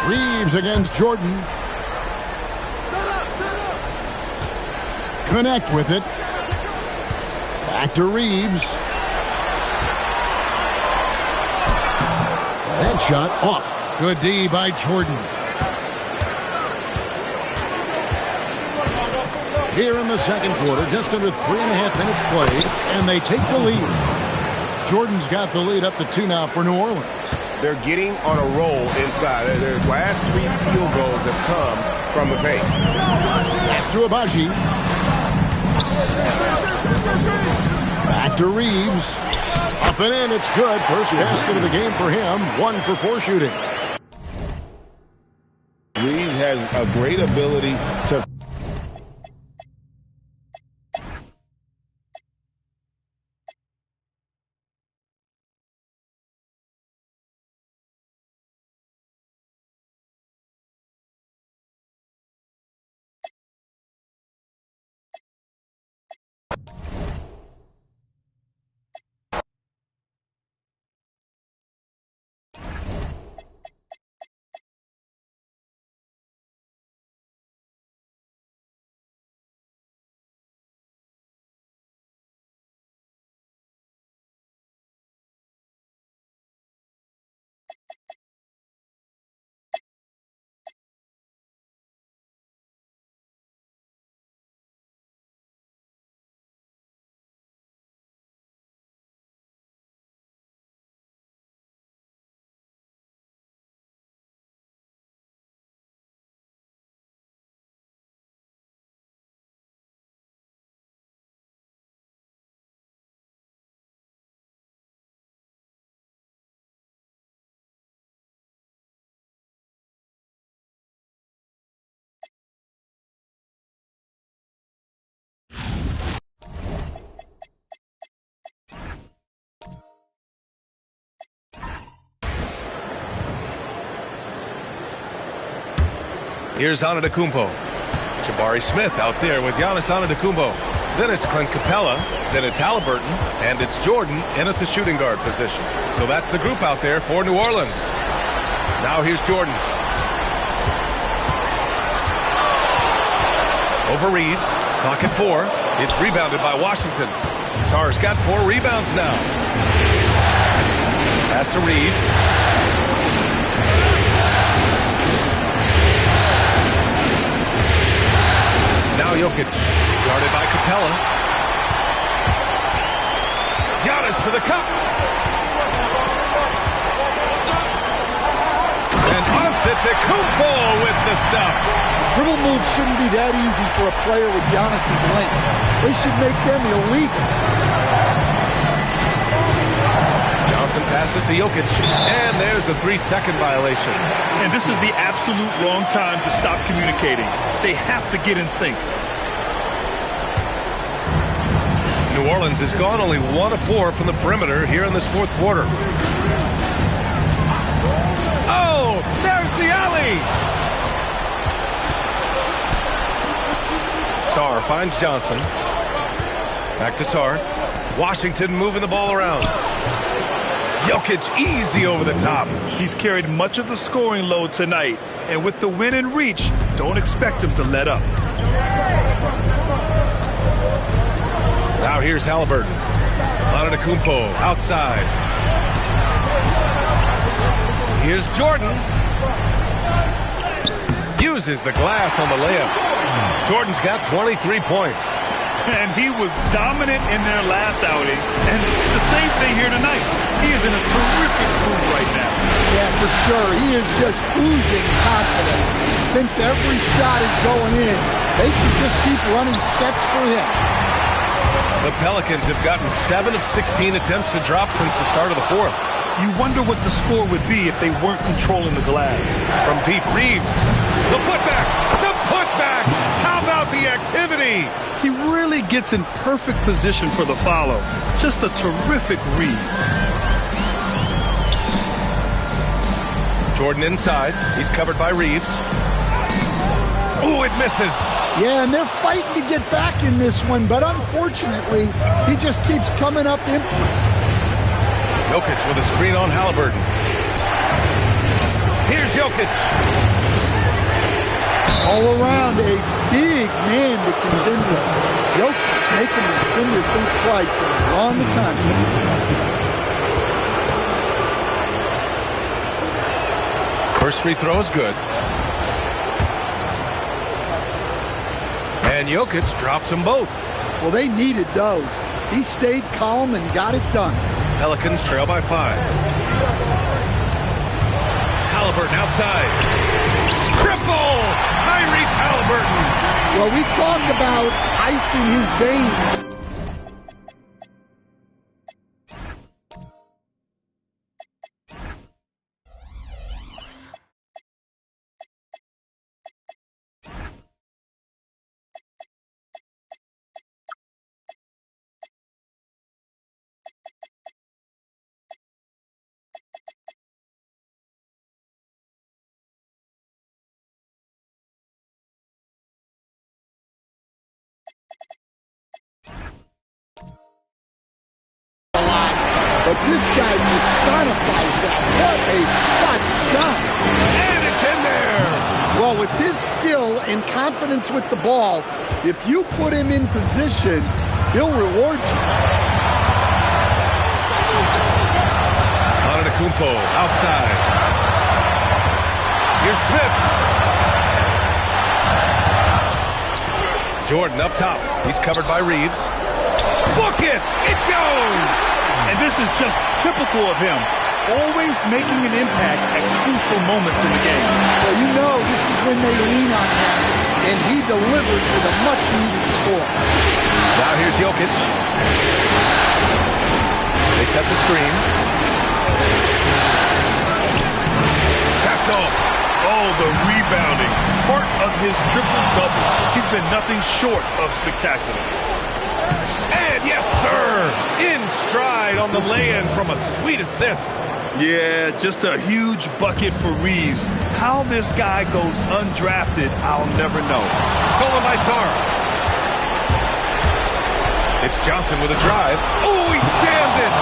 Reeves against Jordan. Connect with it. Back to Reeves. That shot off. Good D by Jordan. Here in the second quarter, just under 3.5 minutes played, and they take the lead. Jordan's got the lead up to 2 now for New Orleans. They're getting on a roll inside. Their last 3 field goals have come from the paint. Pass to Agbaji. Back to Reeves. Up and in, it's good. First basket of the game for him. 1 for 4 shooting. Reeves has a great ability to... Here's Antetokounmpo. Jabari Smith out there with Giannis Antetokounmpo. Then it's Clint Capella. Then it's Halliburton. And it's Jordan in at the shooting guard position. So that's the group out there for New Orleans. Now here's Jordan. Over Reeves. Clock at 4. It's rebounded by Washington. Sarr's got 4 rebounds now. Pass to Reeves. Now Jokic, guarded by Capella. Giannis to the cup. And Antetokounmpo with the stuff. Dribble moves shouldn't be that easy for a player with Giannis's length. They should make them illegal. Johnson passes to Jokic. And there's a 3-second violation. And this is the absolute wrong time to stop communicating. They have to get in sync. New Orleans has gone only 1 of 4 from the perimeter here in this fourth quarter. Oh, there's the alley! Sarr finds Johnson. Back to Sarr. Washington moving the ball around. Jokic easy over the top. He's carried much of the scoring load tonight. And with the win in reach, don't expect him to let up. Now here's Halliburton. Antetokounmpo outside. Here's Jordan. Uses the glass on the layup. Jordan's got 23 points. And he was dominant in their last outing. And the same thing here tonight. He is in a terrific mood right now. Yeah, for sure. He is just oozing confidence. Thinks every shot is going in. They should just keep running sets for him. The Pelicans have gotten 7 of 16 attempts to drop since the start of the fourth. You wonder what the score would be if they weren't controlling the glass. From deep, Reeves. The putback! The putback! How about the activity? He really gets in perfect position for the follow. Just a terrific read. Jordan inside. He's covered by Reeves. Oh, it misses. Yeah, and they're fighting to get back in this one, but unfortunately, he just keeps coming up empty. Jokic with a screen on Halliburton. Here's Jokic. All around, a big man to contend with. Jokic making the defender think twice and on the contact. First free throw is good. And Jokic drops them both. Well, they needed those. He stayed calm and got it done. Pelicans trail by 5. Haliburton outside. Triple! Tyrese Haliburton. Well, we talk about ice in his veins. But this guy personifies that. What a shot. And it's in there. Well, with his skill and confidence with the ball, if you put him in position, he'll reward you. Antetokounmpo outside. Here's Smith. Jordan up top. He's covered by Reeves. Book it! It goes! And this is just typical of him. Always making an impact at crucial moments in the game. Well, you know this is when they lean on him, and he delivers with a much-needed score. Now here's Jokic. They set the screen. That's off. Oh, the rebounding. Part of his triple-double. He's been nothing short of spectacular. And yes, sir, in stride on the lay-in from a sweet assist. Yeah, just a huge bucket for Reeves. How this guy goes undrafted, I'll never know. Stolen by Sarr. It's Johnson with a drive. Oh, he jammed it.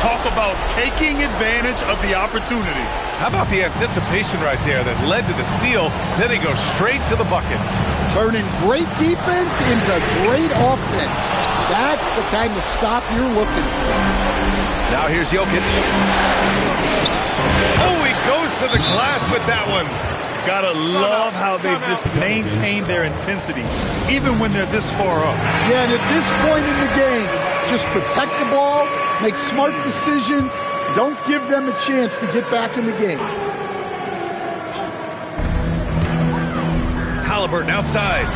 Talk about taking advantage of the opportunity. How about the anticipation right there that led to the steal? Then he goes straight to the bucket. Turning great defense into great offense. That's the kind of stop you're looking for. Now here's Jokic. Oh, he goes to the glass with that one. Gotta love how they've just maintained their intensity, even when they're this far up. Yeah, and at this point in the game, just protect the ball, make smart decisions, don't give them a chance to get back in the game. Haliburton outside.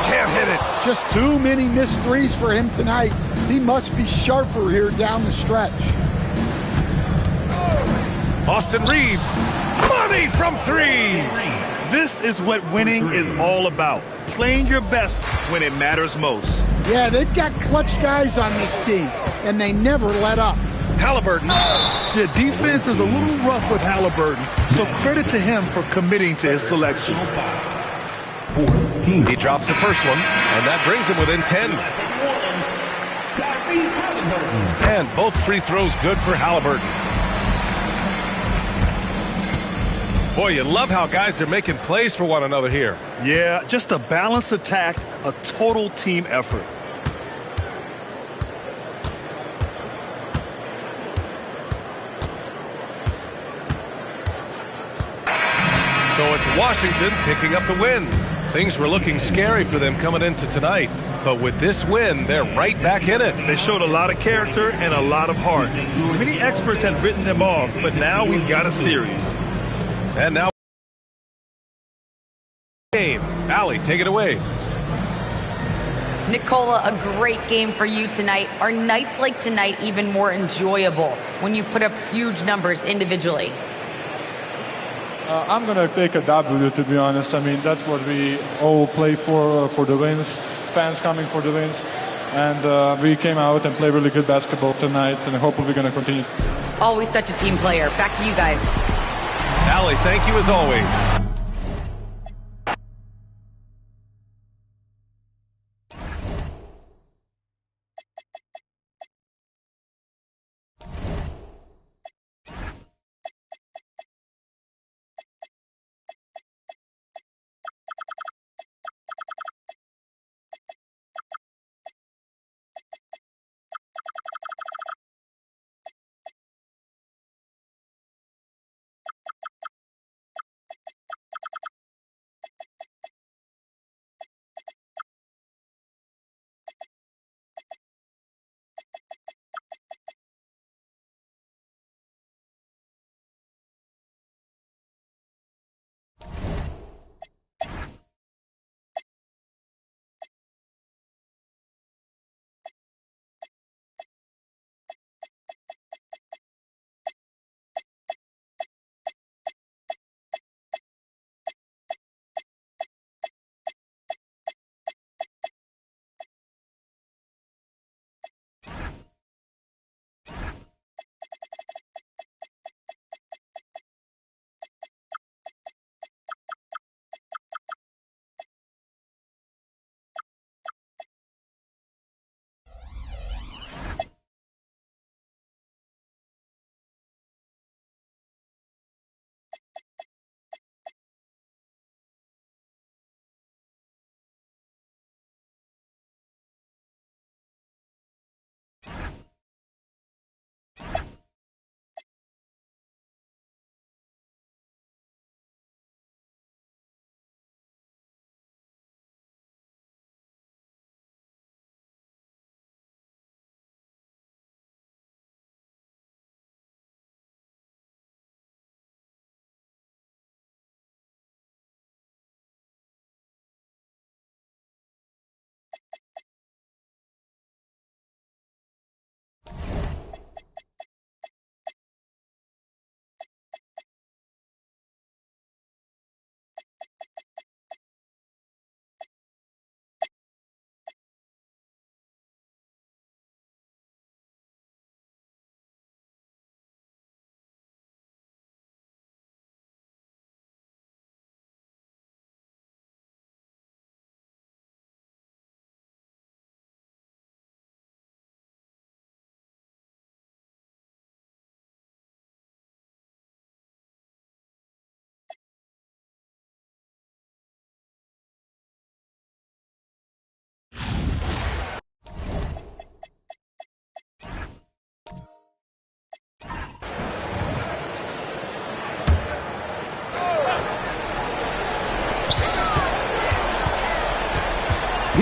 Can't hit it. Just too many missed threes for him tonight. He must be sharper here down the stretch. Austin Reeves. Money from 3. This is what winning is all about. Playing your best when it matters most. Yeah, they've got clutch guys on this team, and they never let up. Haliburton. The defense is a little rough with Haliburton, so credit to him for committing to his selection. He drops the first one, and that brings him within 10. And both free throws good for Haliburton. Boy, you love how guys are making plays for one another here. Yeah, just a balanced attack, a total team effort. So it's Washington picking up the win. Things were looking scary for them coming into tonight. But with this win, they're right back in it. They showed a lot of character and a lot of heart. Many experts had written them off, but now we've got a series. And now, game. Allie, take it away. Nikola, a great game for you tonight. Are nights like tonight even more enjoyable when you put up huge numbers individually? I'm going to take a W, to be honest. I mean, that's what we all play for the wins, fans coming for the wins. And we came out and played really good basketball tonight, and hopefully we're going to continue. Always such a team player. Back to you guys. Allie, thank you as always.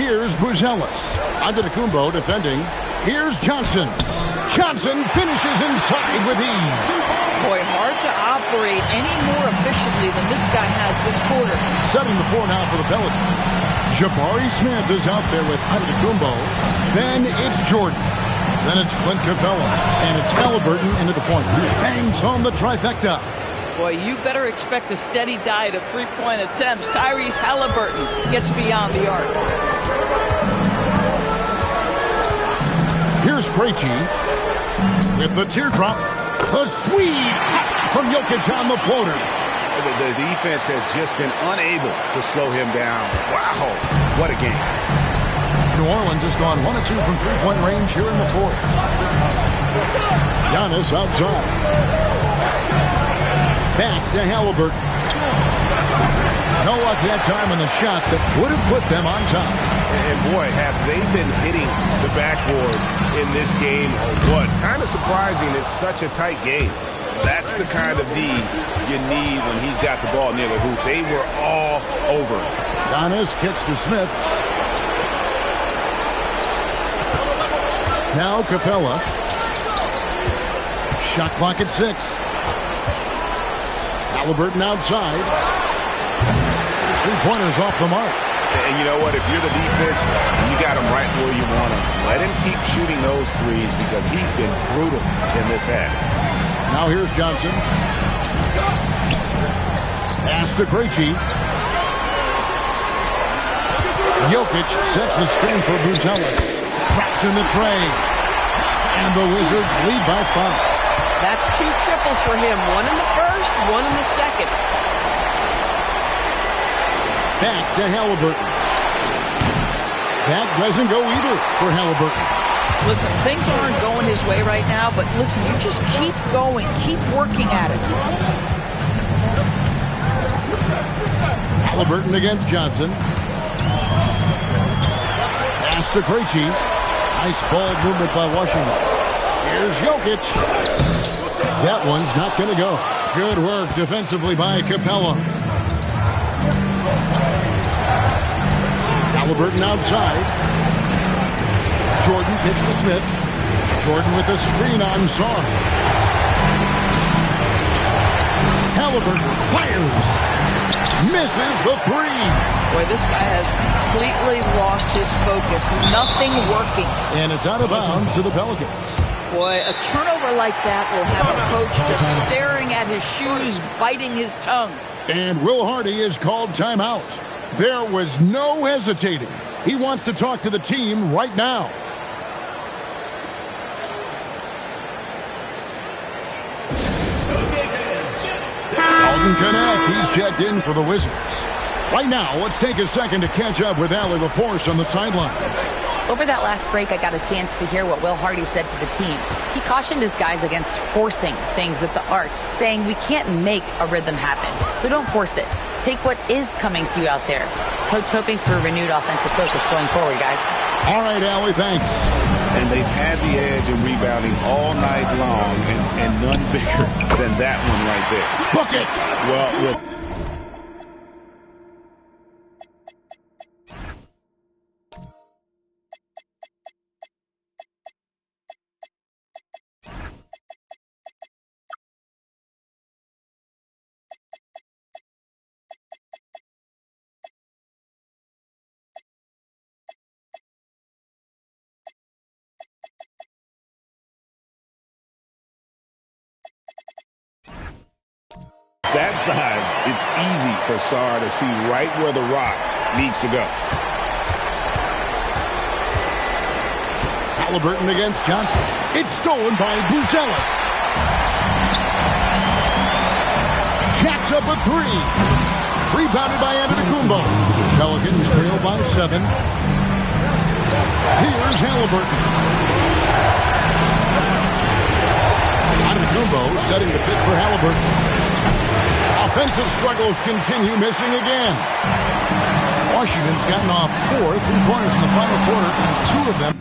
Here's Buzelis. Antetokounmpo defending. Here's Johnson. Johnson finishes inside with ease. Boy, hard to operate any more efficiently than this guy has this quarter. Setting the floor now for the Pelicans. Jabari Smith is out there with Antetokounmpo. Then it's Jordan. Then it's Clint Capella. And it's Halliburton into the point. Bangs home the trifecta. Boy, you better expect a steady diet of three-point attempts. Tyrese Halliburton gets beyond the arc. Here's Krejci with the teardrop. A sweet touch from Jokic on the floater. The defense has just been unable to slow him down. Wow, what a game. New Orleans has gone 1 of 2 from three-point range here in the fourth. Giannis outside. Back to Halliburton. No luck that time on the shot that would have put them on top. And boy, have they been hitting the backboard in this game or what? Kind of surprising it's such a tight game. That's the kind of D you need when he's got the ball near the hoop. They were all over it. Giannis kicks to Smith. Now Capella. Shot clock at 6. Halliburton outside. Three-pointers off the mark. And you know what? If you're the defense, you got him right where you want him. Let him keep shooting those threes because he's been brutal in this half. Now here's Johnson. Pass to Krejci. Jokic sets the screen for Buzelis. Traps in the tray. And the Wizards lead by 5. That's 2 triples for him. 1 in the first, 1 in the second. Back to Halliburton. That doesn't go either for Halliburton. Listen, things aren't going his way right now, but listen, you just keep going. Keep working at it. Halliburton against Johnson. Pass to Krejci. Nice ball movement by Washington. Here's Jokic. That one's not going to go. Good work defensively by Capella. Halliburton outside. Jordan kicks to Smith. Jordan with a screen on Sarr. Halliburton fires. Misses the 3. Boy, this guy has completely lost his focus. Nothing working. And it's out of bounds to the Pelicans. Boy, a turnover like that will have a coach just staring at his shoes, biting his tongue. And Will Hardy is called timeout. There was no hesitating. He wants to talk to the team right now. Alton Connect, he's checked in for the Wizards. Right now, let's take a second to catch up with Allie LaForce on the sideline. Over that last break, I got a chance to hear what Will Hardy said to the team. He cautioned his guys against forcing things at the arc, saying we can't make a rhythm happen, so don't force it. Take what is coming to you out there. Coach hoping for renewed offensive focus going forward, guys. All right, Allie, thanks. And they've had the edge in rebounding all night long, and none bigger than that one right there. Book it! Well, that size, it's easy for Sarr to see right where the rock needs to go. Halliburton against Johnson. It's stolen by Buzelis. Jacks up a 3. Rebounded by Antetokounmpo. Pelicans trail by 7. Here's Halliburton. Antetokounmpo setting the pick for Halliburton. Offensive struggles continue, missing again. Washington's gotten off 4 3-pointers in the final quarter, and 2 of them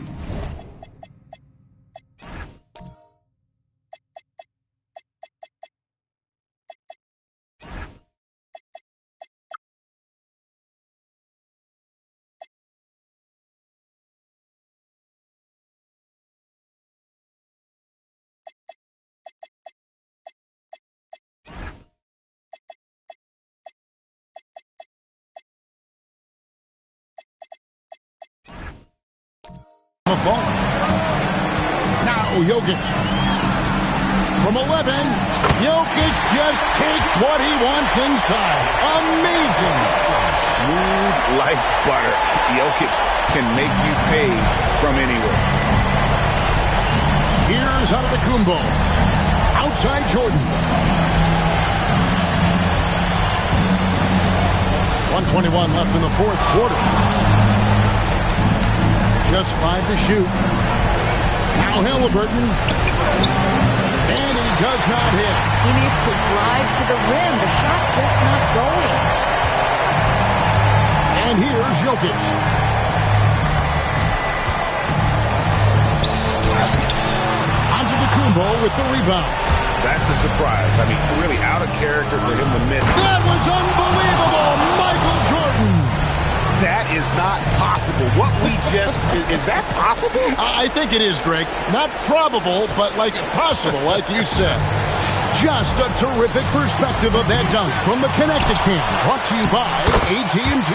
fallen. Now Jokic. From 11, Jokic just takes what he wants inside. Amazing. Smooth like butter. Jokic can make you pay from anywhere. Here's Antetokounmpo. Outside Jordan. 1:21 left in the fourth quarter. Just 5 to shoot. Now Haliburton. And he does not hit. He needs to drive to the rim. The shot just not going. And here's Jokic. Antetokounmpo with the rebound. That's a surprise. I mean, really out of character for him to miss. That was unbelievable. Michael Jordan. That is not possible. What we just... is that possible? I think it is, Greg. Not probable, but like possible, like you said. Just a terrific perspective of that dunk from the Connected Cam. Brought to you by AT&T.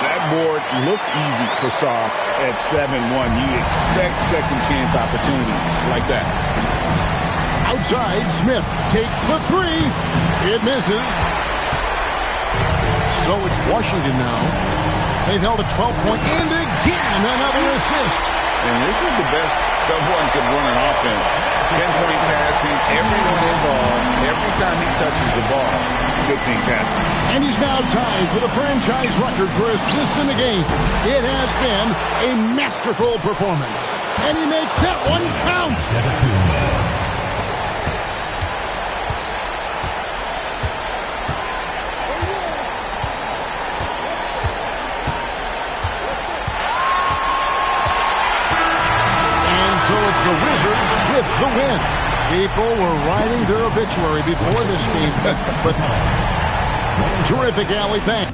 That board looked easy for Shaw at 7-1. You expect second chance opportunities like that. Outside, Smith takes the three. It misses. So it's Washington now. They've held a 12-point and again another assist. And this is the best someone could run an offense. Pinpoint passing, everyone involved. Every time he touches the ball, good things happen. And he's now tied for the franchise record for assists in the game. It has been a masterful performance. And he makes that one count. So it's the Wizards with the win. People were writing their obituary before this game, but terrific, Allie. Thanks.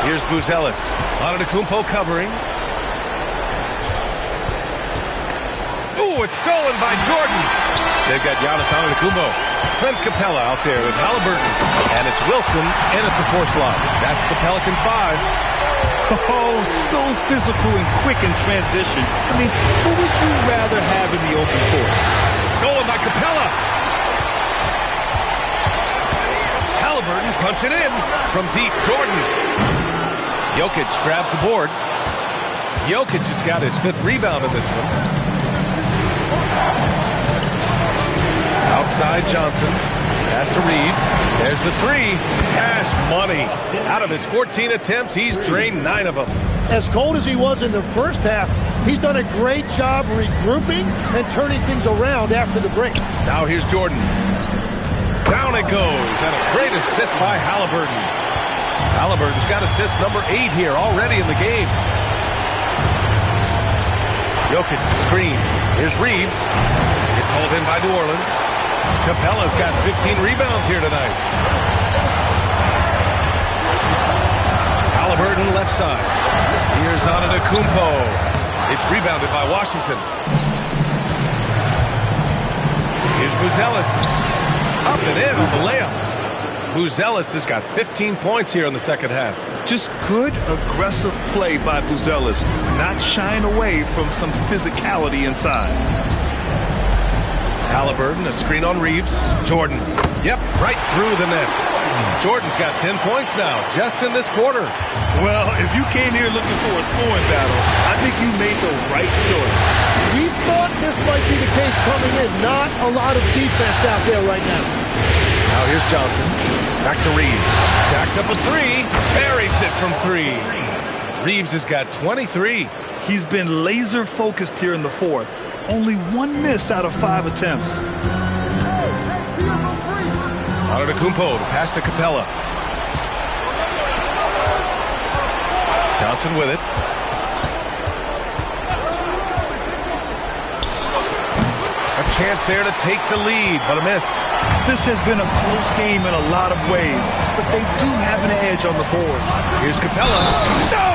Here's Buzelis. Antetokounmpo covering. Ooh, it's stolen by Jordan. They've got Giannis Antetokounmpo. Clint Capella out there with Haliburton. And it's Wilson in at the fourth slot. That's the Pelicans 5. Oh, so physical and quick in transition. I mean, who would you rather have in the open court? Stolen by Capella. Haliburton punching in from deep. Jordan. Jokic grabs the board. Jokic has got his 5th rebound in this one. Outside Johnson. Pass to Reeves. There's the 3. Cash money. Out of his 14 attempts, he's drained 9 of them. As cold as he was in the first half, he's done a great job regrouping and turning things around after the break. Now here's Jordan. Down it goes. And a great assist by Haliburton. Haliburton's got assist number 8 here already in the game. Jokic the screen. Here's Reeves. It's hauled in by New Orleans. Capella's got 15 rebounds here tonight. Haliburton left side. Here's Antetokounmpo. It's rebounded by Washington. Here's Buzelis. Up and in on the layup. Buzelis has got 15 points here in the second half. Just good, aggressive play by Buzelis, not shying away from some physicality inside. Haliburton, a screen on Reeves. Jordan. Yep, right through the net. Jordan's got 10 points now, just in this quarter. Well, if you came here looking for a scoring battle, I think you made the right choice. We thought this might be the case coming in. Not a lot of defense out there right now. Now here's Johnson. Back to Reeves. Jacks up a three. Buries it from three. Reeves has got 23. He's been laser focused here in the fourth. Only one miss out of 5 attempts. Antetokounmpo to pass to Capella. Johnson with it. A chance there to take the lead, but a miss. This has been a close game in a lot of ways, but they do have an edge on the board. Here's Capella. No!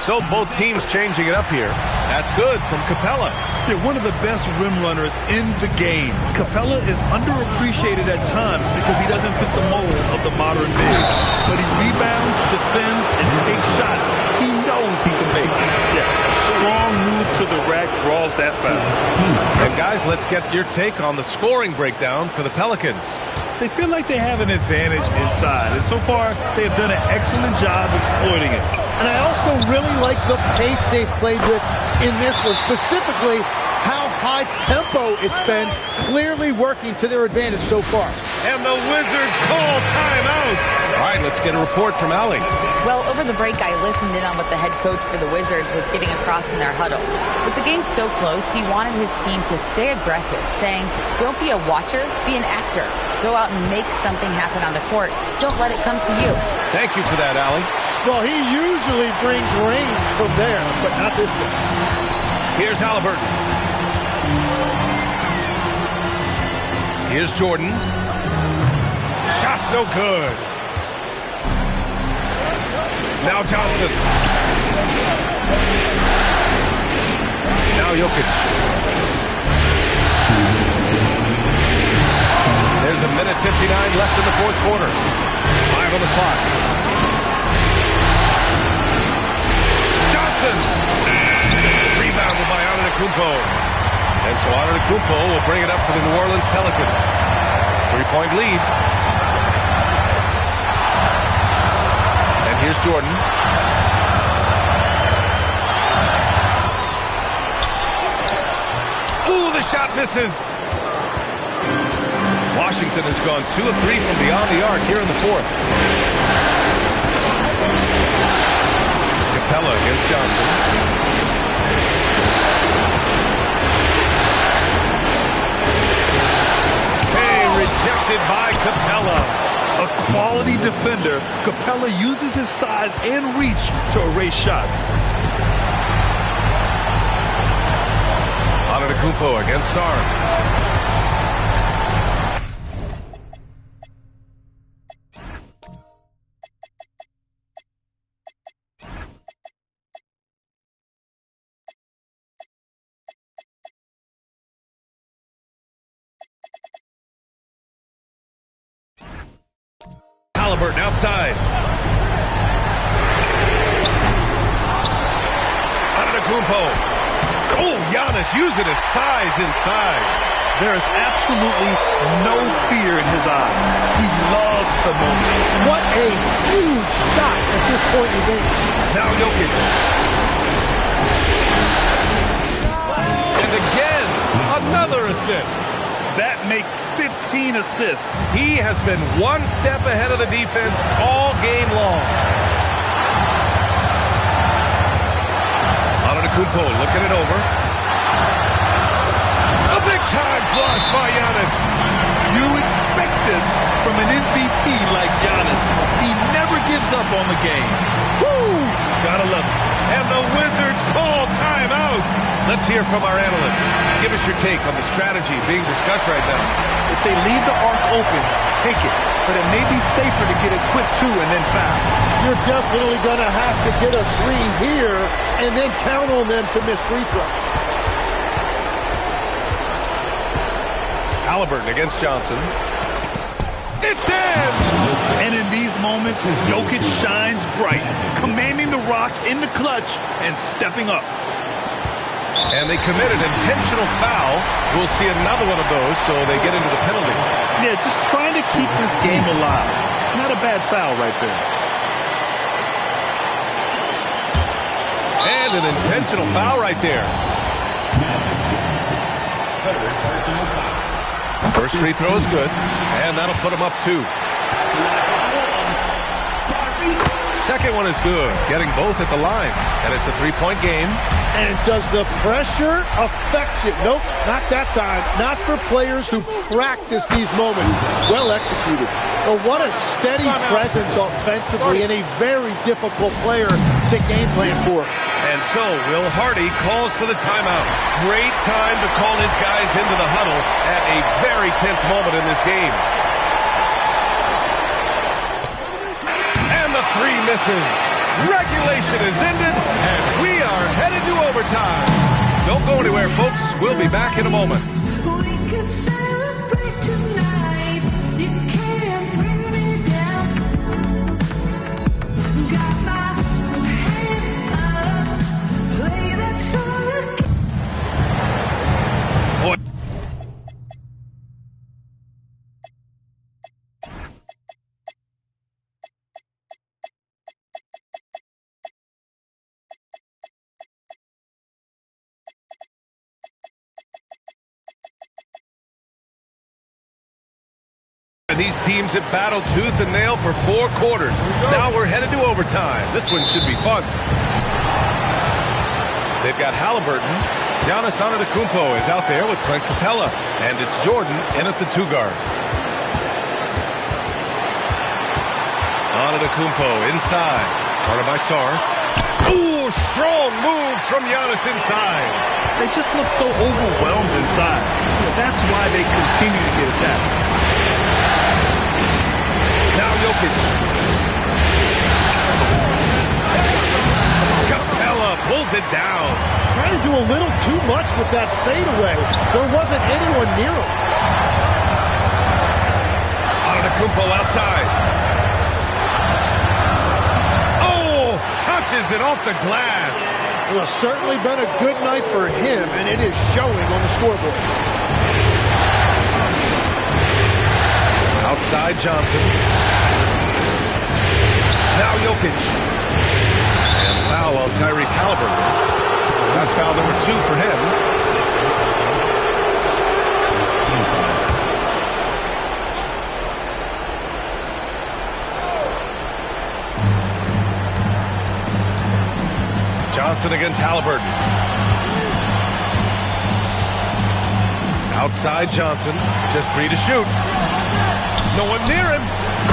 So both teams changing it up here. That's good from Capella. They're one of the best rim runners in the game. Capella is underappreciated at times because he doesn't fit the mold of the modern big. But he rebounds, defends, and takes shots he knows he can make. Yeah, strong move to the rack draws that foul. And guys, let's get your take on the scoring breakdown for the Pelicans. They feel like they have an advantage inside, and so far they have done an excellent job exploiting it. And I also really like the pace they've played with in this one, specifically how high tempo it's been, clearly working to their advantage so far. And the Wizards call timeout. All right, let's get a report from Allie. Well, over the break, I listened in on what the head coach for the Wizards was getting across in their huddle. With the game so close, he wanted his team to stay aggressive, saying, don't be a watcher, be an actor. Go out and make something happen on the court. Don't let it come to you. Thank you for that, Allie. Well, he usually brings rain from there, but not this time. Here's Haliburton. Here's Jordan. Shot's no good. Now Johnson. Now Jokic. There's a minute 59 left in the fourth quarter. 5 on the clock. Johnson. Rebounded by Antetokounmpo. And so Antetokounmpo will bring it up for the New Orleans Pelicans. 3-point lead. And here's Jordan. Ooh, the shot misses. Washington has gone 2 of 3 from beyond the arc here in the fourth. Capella against Johnson. Rejected by Capella. A quality defender, Capella uses his size and reach to erase shots. Antetokounmpo against Sarr. Haliburton outside. Antetokounmpo. Oh, Giannis using his size inside. There is absolutely no fear in his eyes. He loves the moment. What a huge shot at this point in the game. Now Jokic. And again, another assist. That makes 15 assists. He has been one step ahead of the defense all game long. Antetokounmpo looking it over. A big-time flush by Giannis. You expect this from an MVP like Giannis. He never gives up on the game. Woo! Gotta love it. And the Wizards call timeout. Let's hear from our analyst. Give us your take on the strategy being discussed right now. If they leave the arc open, take it. But it may be safer to get a quick 2 and then foul. You're definitely going to have to get a 3 here and then count on them to miss free throws. Halliburton against Johnson. It's in! And in these moments, Jokic shines bright, commanding the rock in the clutch and stepping up. And they committed intentional foul. We'll see another one of those, so they get into the penalty. Yeah, just trying to keep this game alive. Not a bad foul right there. And an intentional foul right there. First free throw is good, and that'll put him up 2. Second one is good, getting both at the line, and it's a 3-point game. And does the pressure affect you? Nope, not that time. Not for players who practice these moments. Well executed. But what a steady presence offensively and a very difficult player to game plan for. And so Will Hardy calls for the timeout. Great time to call his guys into the huddle at a very tense moment in this game. And the 3 misses. Regulation is ended, and we are headed to overtime. Don't go anywhere, folks. We'll be back in a moment. We can celebrate tonight. You can't bring me down. Got my hands up. Play that song again. These teams have battled tooth and nail for 4 quarters. Now we're headed to overtime. This one should be fun. They've got Halliburton. Giannis Antetokounmpo is out there with Clint Capella. And it's Jordan in at the 2 guard. Antetokounmpo inside. Guarded by Sarr. Ooh, strong move from Giannis inside. They just look so overwhelmed inside. That's why they continue to get attacked. Now Jokic. Capella pulls it down. Trying to do a little too much with that fadeaway. There wasn't anyone near him. Antetokounmpo outside. Oh, touches it off the glass. Well, it's certainly been a good night for him, and it is showing on the scoreboard. Outside Johnson. Now Jokic. And foul on Tyrese Halliburton. That's foul number 2 for him. Johnson against Halliburton. Outside Johnson. Just 3 to shoot. No one near him.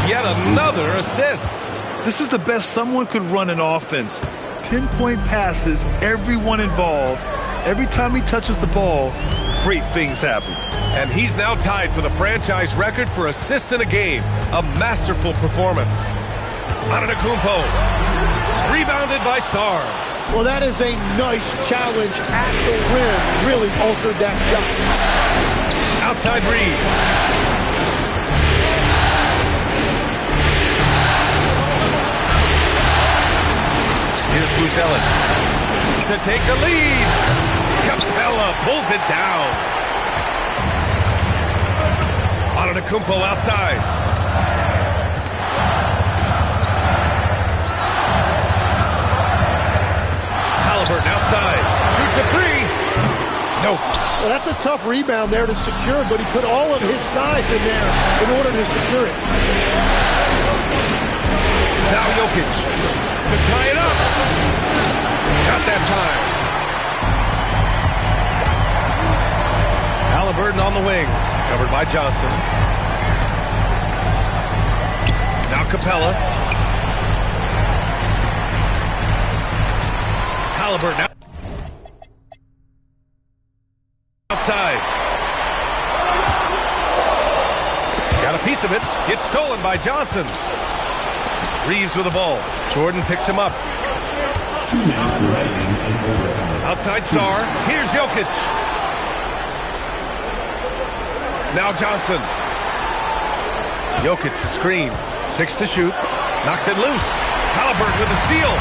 Yet another assist. This is the best someone could run an offense. Pinpoint passes, everyone involved. Every time he touches the ball, great things happen. And he's now tied for the franchise record for assists in a game. A masterful performance. Antetokounmpo. Rebounded by Sarr. Well, that is a nice challenge at the rim. Really altered that shot. Outside Reed. Here's Buzelis to take the lead. Capella pulls it down. Antetokounmpo outside. Halliburton outside. Shoots a three. Nope. Well, that's a tough rebound there to secure, but he put all of his size in there in order to secure it. Now Jokic to tie it up. Not that time. Halliburton on the wing. Covered by Johnson. Now Capella. Halliburton out. Outside. Got a piece of it. It's stolen by Johnson. Reeves with the ball. Jordan picks him up. Outside Sar. Here's Jokic. Now Johnson. Jokic the screen. 6 to shoot. Knocks it loose. Halliburton with a steal.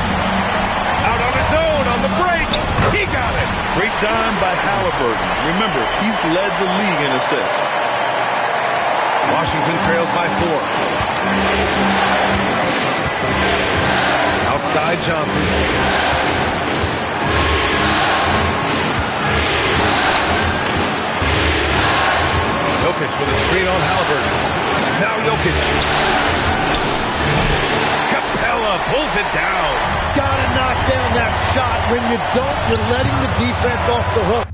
Out on his own on the break. He got it. Great dime by Halliburton. Remember, he's led the league in assists. Washington trails by 4. Outside Johnson. Jokic with a screen on Halliburton. Now Jokic. Capella pulls it down. Gotta knock down that shot. When you don't, you're letting the defense off the hook.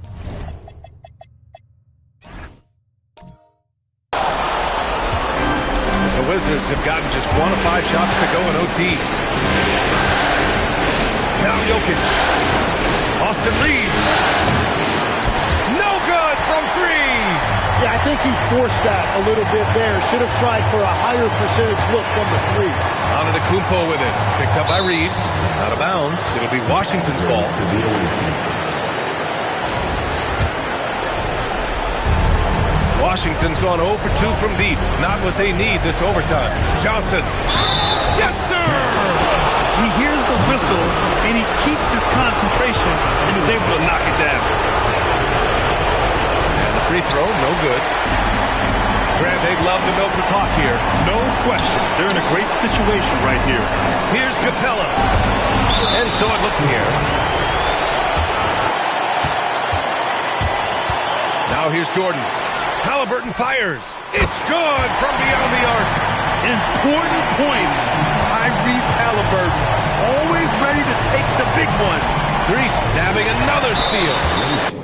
The Wizards have gotten just 1 of 5 shots to go in OT. Now Jokic. Austin Reeves. No good from 3. Yeah, I think he forced that a little bit there. Should have tried for a higher percentage look from the 3. Antetokounmpo with it. Picked up by Reeves. Out of bounds. It'll be Washington's ball. Washington's gone 0 for 2 from deep. Not what they need this overtime. Johnson. Yes, sir! He hears the whistle, and he keeps his concentration and is able to knock it down. And the free throw, no good. Grant, they'd love to milk the clock here. No question. They're in a great situation right here. Here's Capella. And so it looks here. Now here's Jordan. Halliburton fires. It's good from beyond the arc. Important points. Tyrese Halliburton, always ready to take the big one. Greece nabbing another steal.